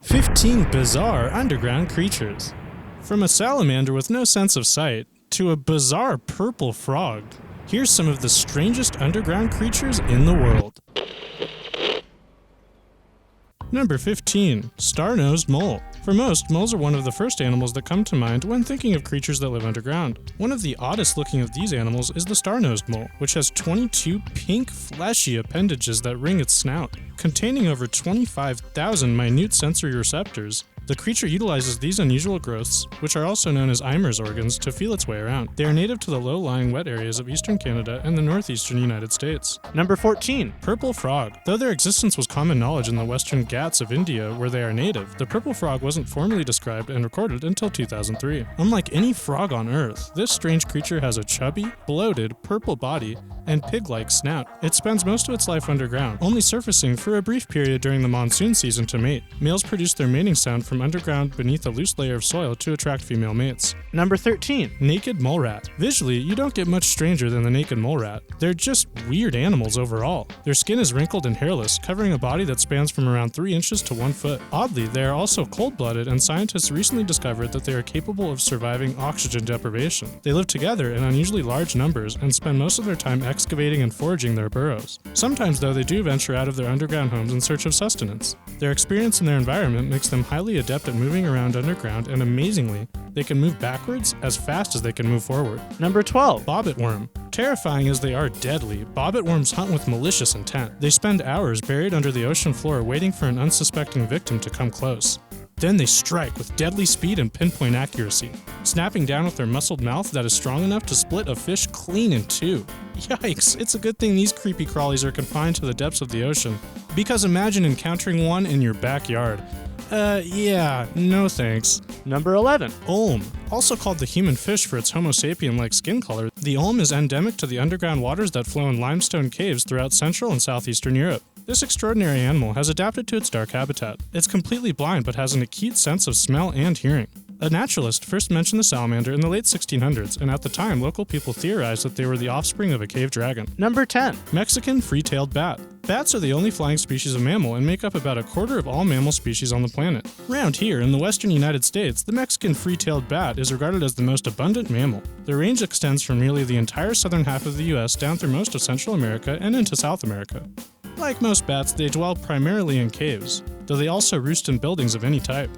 15 bizarre underground creatures. From a salamander with no sense of sight to a bizarre purple frog, here's some of the strangest underground creatures in the world. Number 15. Star-nosed mole. For most, moles are one of the first animals that come to mind when thinking of creatures that live underground. One of the oddest looking of these animals is the star-nosed mole, which has 22 pink, fleshy appendages that ring its snout. Containing over 25,000 minute sensory receptors, the creature utilizes these unusual growths, which are also known as Eimer's organs, to feel its way around. They are native to the low-lying wet areas of eastern Canada and the northeastern United States. Number 14. Purple frog. Though their existence was common knowledge in the western Ghats of India, where they are native, the purple frog wasn't formally described and recorded until 2003. Unlike any frog on Earth, this strange creature has a chubby, bloated, purple body and pig-like snout. It spends most of its life underground, only surfacing for a brief period during the monsoon season to mate. Males produce their mating sound from underground beneath a loose layer of soil to attract female mates. Number 13. Naked mole rat. Visually, you don't get much stranger than the naked mole rat. They're just weird animals overall. Their skin is wrinkled and hairless, covering a body that spans from around 3 inches to 1 foot. Oddly, they are also cold-blooded, and scientists recently discovered that they are capable of surviving oxygen deprivation. They live together in unusually large numbers and spend most of their time excavating and foraging their burrows. Sometimes, though, they do venture out of their underground homes in search of sustenance. Their experience in their environment makes them highly adept at moving around underground, and amazingly, they can move backwards as fast as they can move forward. Number 12. Bobbit worm. Terrifying as they are deadly, bobbit worms hunt with malicious intent. They spend hours buried under the ocean floor waiting for an unsuspecting victim to come close. Then they strike with deadly speed and pinpoint accuracy, snapping down with their muscled mouth that is strong enough to split a fish clean in two. Yikes, it's a good thing these creepy crawlies are confined to the depths of the ocean, because imagine encountering one in your backyard. Yeah, no thanks. Number 11. Olm. Also called the human fish for its Homo sapien-like skin color, the olm is endemic to the underground waters that flow in limestone caves throughout Central and Southeastern Europe. This extraordinary animal has adapted to its dark habitat. It's completely blind but has an acute sense of smell and hearing. A naturalist first mentioned the salamander in the late 1600s, and at the time, local people theorized that they were the offspring of a cave dragon. Number 10. Mexican free-tailed bat. Bats are the only flying species of mammal and make up about a quarter of all mammal species on the planet. Round here, in the western United States, the Mexican free-tailed bat is regarded as the most abundant mammal. Their range extends from nearly the entire southern half of the U.S. down through most of Central America and into South America. Like most bats, they dwell primarily in caves, though they also roost in buildings of any type.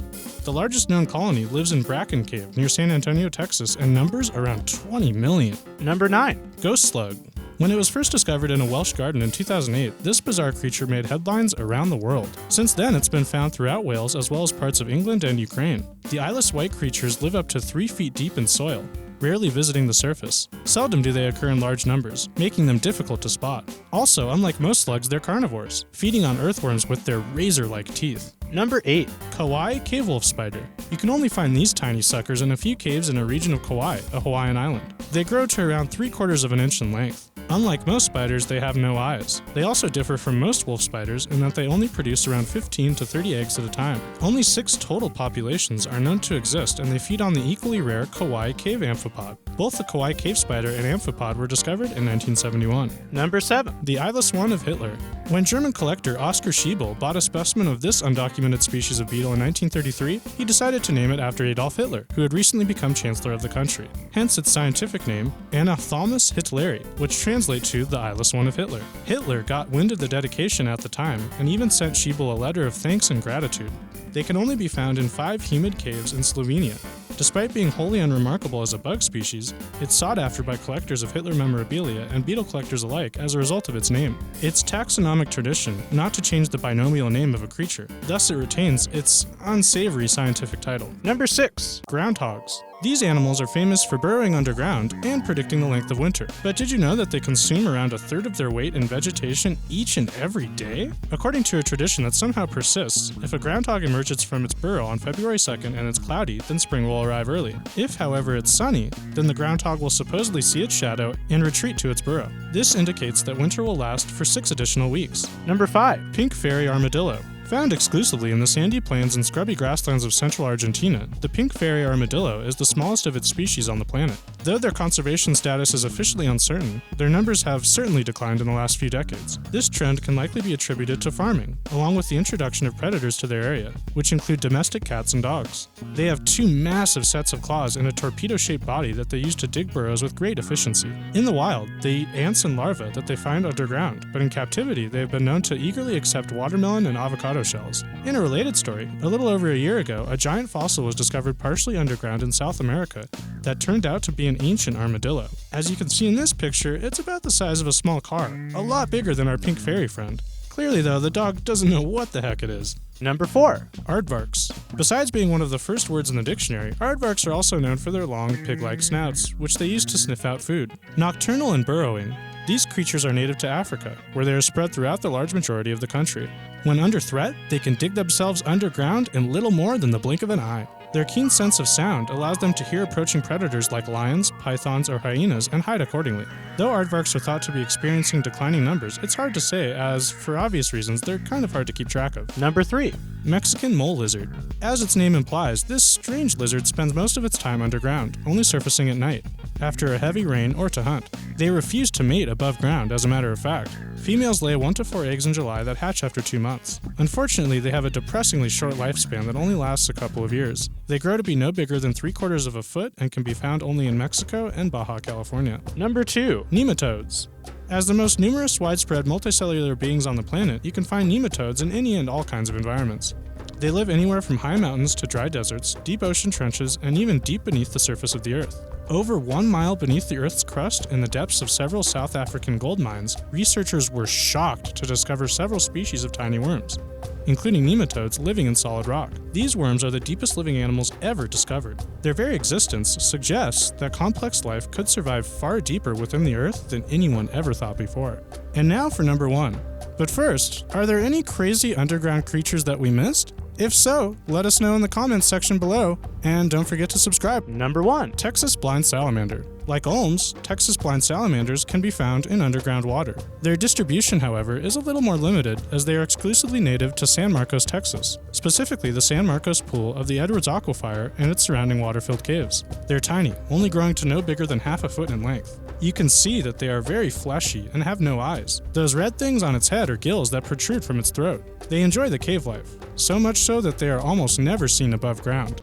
The largest known colony lives in Bracken Cave near San Antonio, Texas, and numbers around 20 million. Number 9. Ghost slug. When it was first discovered in a Welsh garden in 2008, this bizarre creature made headlines around the world. Since then, it's been found throughout Wales as well as parts of England and Ukraine. The eyeless white creatures live up to 3 feet deep in soil, rarely visiting the surface. Seldom do they occur in large numbers, making them difficult to spot. Also, unlike most slugs, they're carnivores, feeding on earthworms with their razor-like teeth. Number 8. Kaua'i cave wolf spider. You can only find these tiny suckers in a few caves in a region of Kaua'i, a Hawaiian island. They grow to around 3/4 of an inch in length. Unlike most spiders, they have no eyes. They also differ from most wolf spiders in that they only produce around 15 to 30 eggs at a time. Only 6 total populations are known to exist, and they feed on the equally rare Kaua'i cave amphipod. Both the Kaua'i cave spider and amphipod were discovered in 1971. Number 7. The eyeless one of Hitler. When German collector Oskar Schiebel bought a specimen of this undocumented species of beetle in 1933, he decided to name it after Adolf Hitler, who had recently become chancellor of the country. Hence its scientific name, Anophthalmus hitleri, which translates to the eyeless one of Hitler. Hitler got wind of the dedication at the time, and even sent Schiebel a letter of thanks and gratitude. They can only be found in 5 humid caves in Slovenia. Despite being wholly unremarkable as a bug species, it's sought after by collectors of Hitler memorabilia and beetle collectors alike as a result of its name. It's taxonomic tradition not to change the binomial name of a creature, thus it retains its unsavory scientific title. Number 6. Groundhogs. These animals are famous for burrowing underground and predicting the length of winter. But did you know that they consume around 1/3 of their weight in vegetation each and every day? According to a tradition that somehow persists, if a groundhog emerges from its burrow on February 2nd and it's cloudy, then spring will arrive early. If, however, it's sunny, then the groundhog will supposedly see its shadow and retreat to its burrow. This indicates that winter will last for 6 additional weeks. Number 5. Pink fairy armadillo. Found exclusively in the sandy plains and scrubby grasslands of central Argentina, the pink fairy armadillo is the smallest of its species on the planet. Though their conservation status is officially uncertain, their numbers have certainly declined in the last few decades. This trend can likely be attributed to farming, along with the introduction of predators to their area, which include domestic cats and dogs. They have two massive sets of claws and a torpedo-shaped body that they use to dig burrows with great efficiency. In the wild, they eat ants and larvae that they find underground, but in captivity they have been known to eagerly accept watermelon and avocado shells. In a related story, a little over a year ago, a giant fossil was discovered partially underground in South America that turned out to be an ancient armadillo. As you can see in this picture, it's about the size of a small car, a lot bigger than our pink fairy friend. Clearly though, the dog doesn't know what the heck it is. Number 4. Aardvarks. Besides being one of the first words in the dictionary, aardvarks are also known for their long, pig-like snouts, which they use to sniff out food. Nocturnal and burrowing, these creatures are native to Africa, where they are spread throughout the large majority of the country. When under threat, they can dig themselves underground in little more than the blink of an eye. Their keen sense of sound allows them to hear approaching predators like lions, pythons, or hyenas and hide accordingly. Though aardvarks are thought to be experiencing declining numbers, it's hard to say as, for obvious reasons, they're kind of hard to keep track of. Number 3. Mexican mole lizard. As its name implies, this strange lizard spends most of its time underground, only surfacing at night, after a heavy rain or to hunt. They refuse to mate above ground, as a matter of fact. Females lay 1 to 4 eggs in July that hatch after 2 months. Unfortunately, they have a depressingly short lifespan that only lasts a couple of years. They grow to be no bigger than 3/4 of a foot and can be found only in Mexico and Baja California. Number 2. Nematodes. As the most numerous widespread multicellular beings on the planet, you can find nematodes in any and all kinds of environments. They live anywhere from high mountains to dry deserts, deep ocean trenches, and even deep beneath the surface of the earth. Over 1 mile beneath the Earth's crust in the depths of several South African gold mines, researchers were shocked to discover several species of tiny worms, including nematodes living in solid rock. These worms are the deepest living animals ever discovered. Their very existence suggests that complex life could survive far deeper within the Earth than anyone ever thought before. And now for number 1. But first, are there any crazy underground creatures that we missed? If so, let us know in the comments section below, and don't forget to subscribe. Number 1. Texas blind salamander. Like olms, Texas blind salamanders can be found in underground water. Their distribution, however, is a little more limited as they are exclusively native to San Marcos, Texas, specifically the San Marcos Pool of the Edwards Aquifer and its surrounding water-filled caves. They're tiny, only growing to no bigger than half a foot in length. You can see that they are very fleshy and have no eyes. Those red things on its head are gills that protrude from its throat. They enjoy the cave life, so much so that they are almost never seen above ground.